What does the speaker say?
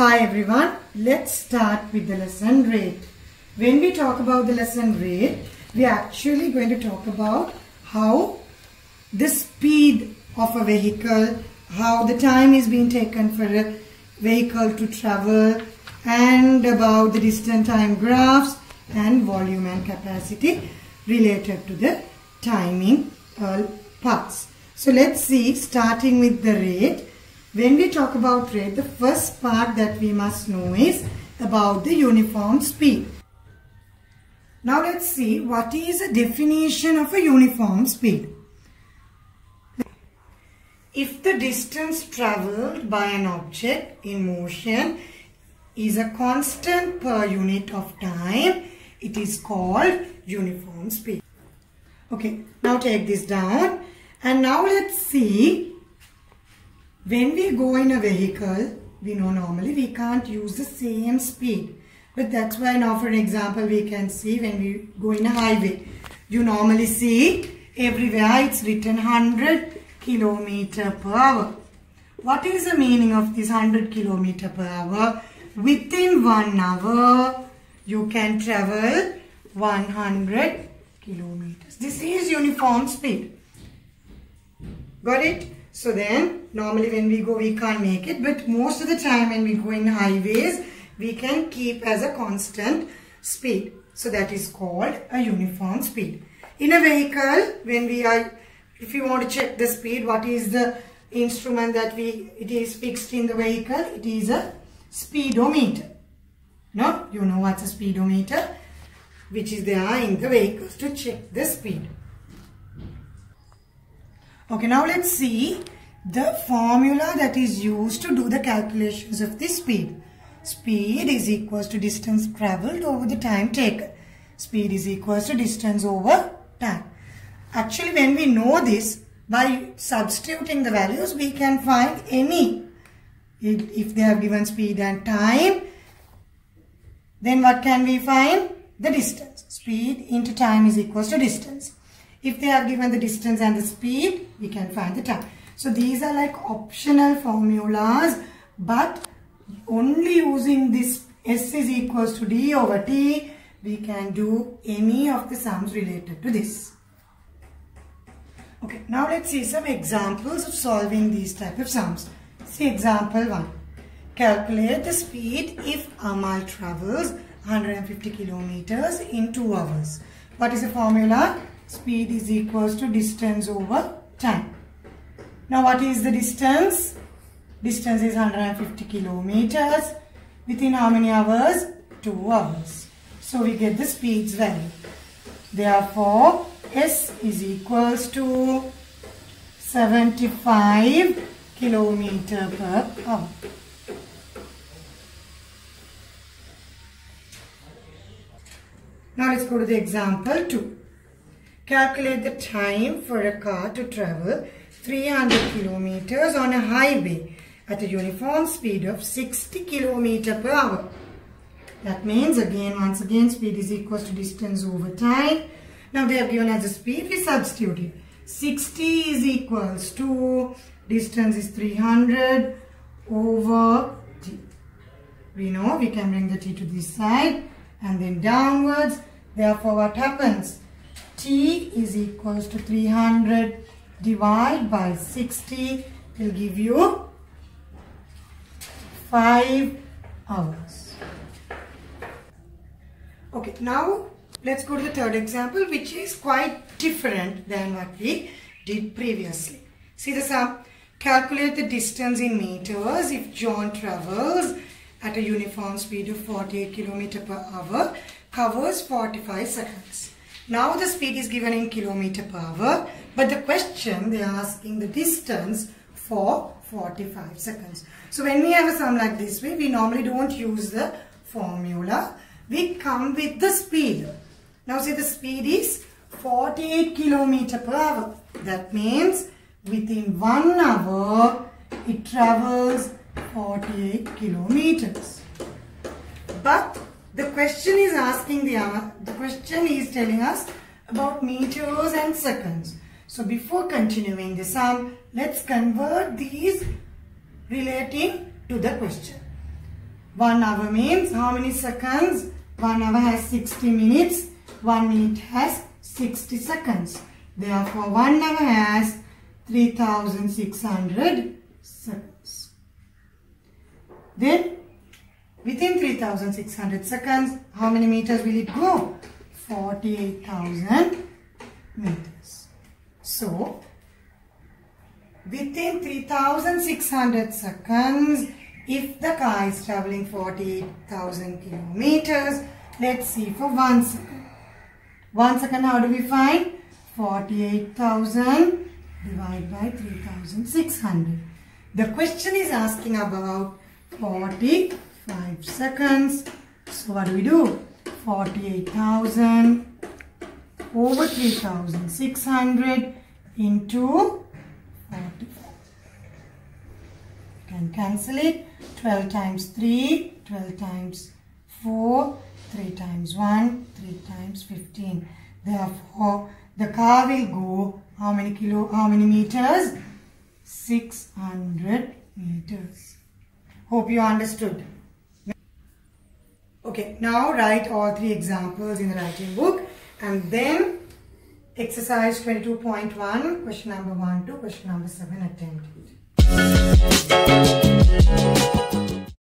Hi everyone, let's start with the lesson rate. When we talk about the lesson rate, we are actually going to talk about how the speed of a vehicle, how the time is being taken for a vehicle to travel, and about the distance time graphs and volume and capacity related to the timing parts. So let's see, starting with the rate. When we talk about rate, the first part that we must know is about the uniform speed. Now let's see what is the definition of a uniform speed. If the distance travelled by an object in motion is a constant per unit of time, it is called uniform speed. Okay, now take this down, and now let's see. When we go in a vehicle, we know normally we can't use the same speed. But that's why now for an example we can see when we go in a highway. You normally see everywhere it's written 100 km per hour. What is the meaning of this 100 km per hour? Within 1 hour you can travel 100 kilometers. This is uniform speed. Got it? So then, normally when we go, we can't make it. But most of the time when we go in highways, we can keep as a constant speed. So that is called a uniform speed. In a vehicle, when we are, if you want to check the speed, what is the instrument that it is fixed in the vehicle? It is a speedometer. No? You know what's a speedometer? Which is there in the vehicles to check the speed. Okay, now let's see the formula that is used to do the calculations of the speed. Speed is equals to distance travelled over the time taken. Speed is equals to distance over time. Actually, when we know this, by substituting the values, we can find any. If they have given speed and time, then what can we find? The distance. Speed into time is equals to distance. If they have given the distance and the speed, we can find the time. So these are like optional formulas, but only using this S is equals to D over T, we can do any of the sums related to this. Okay, now let's see some examples of solving these type of sums. See example 1. Calculate the speed if Amal travels 150 kilometers in 2 hours. What is the formula? Speed is equals to distance over time. Now what is the distance? Distance is 150 kilometers. Within how many hours? 2 hours. So we get the speed's value. Therefore, S is equals to 75 kilometer per hour. Now let's go to the example 2. Calculate the time for a car to travel 300 kilometers on a highway at a uniform speed of 60 km per hour. That means once again speed is equals to distance over time. Now they have given us the speed, we substitute it. 60 is equals to distance is 300 over t. We know we can bring the t to this side and then downwards. Therefore what happens? T is equals to 300 divided by 60 will give you 5 hours. Okay, now let's go to the third example, which is quite different than what we did previously. See the sum. Calculate the distance in meters if John travels at a uniform speed of 48 km per hour, covers 45 seconds. Now the speed is given in kilometer per hour, but the question they are asking the distance for 45 seconds. So when we have a sum like this way, we normally don't use the formula. We come with the speed. Now see the speed is 48 kilometer per hour. That means within 1 hour it travels 48 kilometers. But the question is asking the question is telling us about meters and seconds. So before continuing the sum, let's convert these relating to the question. 1 hour means how many seconds? 1 hour has 60 minutes. 1 minute has 60 seconds. Therefore, 1 hour has 3600 seconds. Then, within 3600 seconds, how many meters will it go? 48,000 meters. So, within 3600 seconds, if the car is traveling 48,000 kilometers, let's see for 1 second. 1 second, how do we find? 48,000 divided by 3600. The question is asking about 45 seconds. So what do we do? 48,000 over 3600 into 45. You can cancel it. 12 times 3, 12 times 4, 3 times 1, 3 times 15. Therefore, the car will go how many meters? 600 meters. Hope you understood. Okay, now write all 3 examples in the writing book, and then exercise 22.1, question number 1 to question number 7 attempt it.